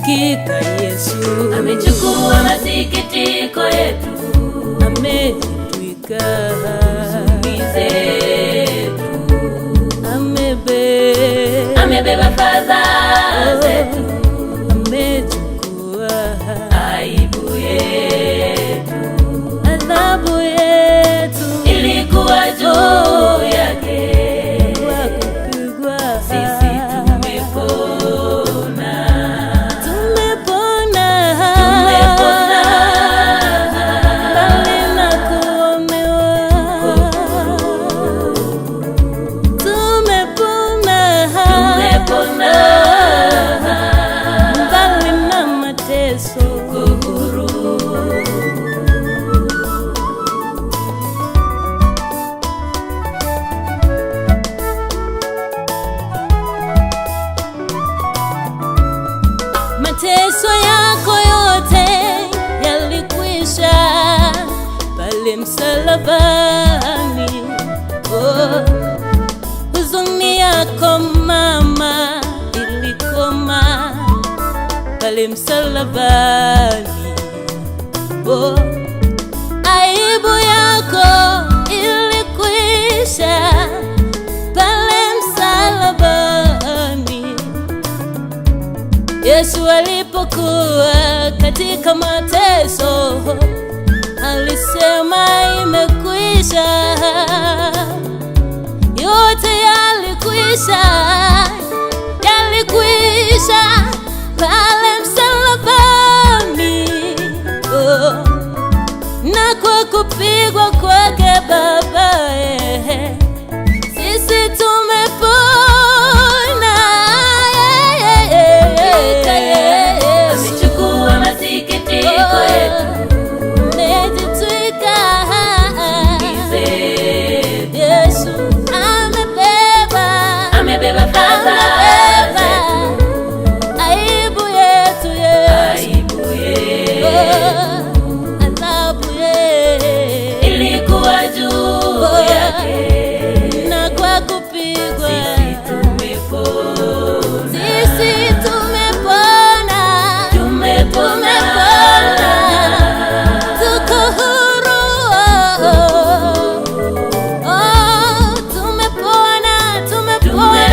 Hakika Yesu amechukua masikitiko yetu, amejitwika huzuni zetu, amebeba fadhaa zetu, amechukua aibu yetu, adhabu yetu ilikuwa juu yake, kwa kupigwa sisi mateso yako yote yalikwisha pale msalabani. Huzuni yako mama ilikoma pale msalabani. Aibu yako ilikwisha pale msalabani. Yesu alipokuwa katika mateso alisema imekwisha. Yote yalikwisha, yalikwisha pale msalabani. Na kwa kupigwa kwake Baba, sisi tumepona. amechukua masikitiko yetu, amejitwika zetu, Yesu amebeba fadhaa zetu, aibu yetu, aibu yetu, adhabu yetu ilikuwa juu yake, na kwa kupigwa sisi tumepona, sisi tumepona, tumepona, tuko huru. Tumepona, tumepona,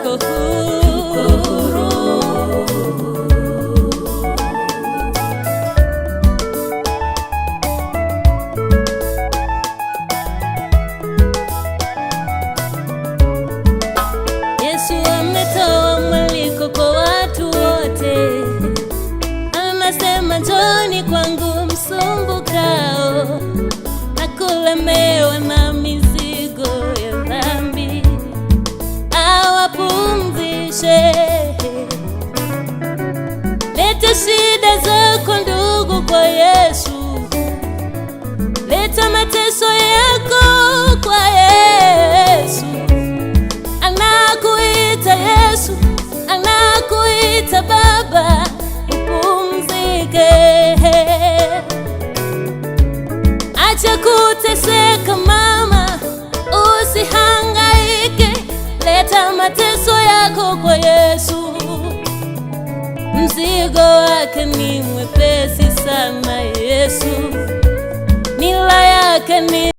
tuko huru. Yesu ametoa mwaliko kwa watu wote, anasema njoni kwangu msumbukao na kulemewa na mizigo ya dhambi, awapumzishe. Leta shida zako ndugu kwa Yesu, leta mateso yako kwa Yesu. Anakuita Yesu, anakuita Baba, upumzike. Acha kuteseka mama, usihangaike, leta mateso yako kwa Yesu. Mzigo wake ni mwepesi sana Yesu, nila yake ni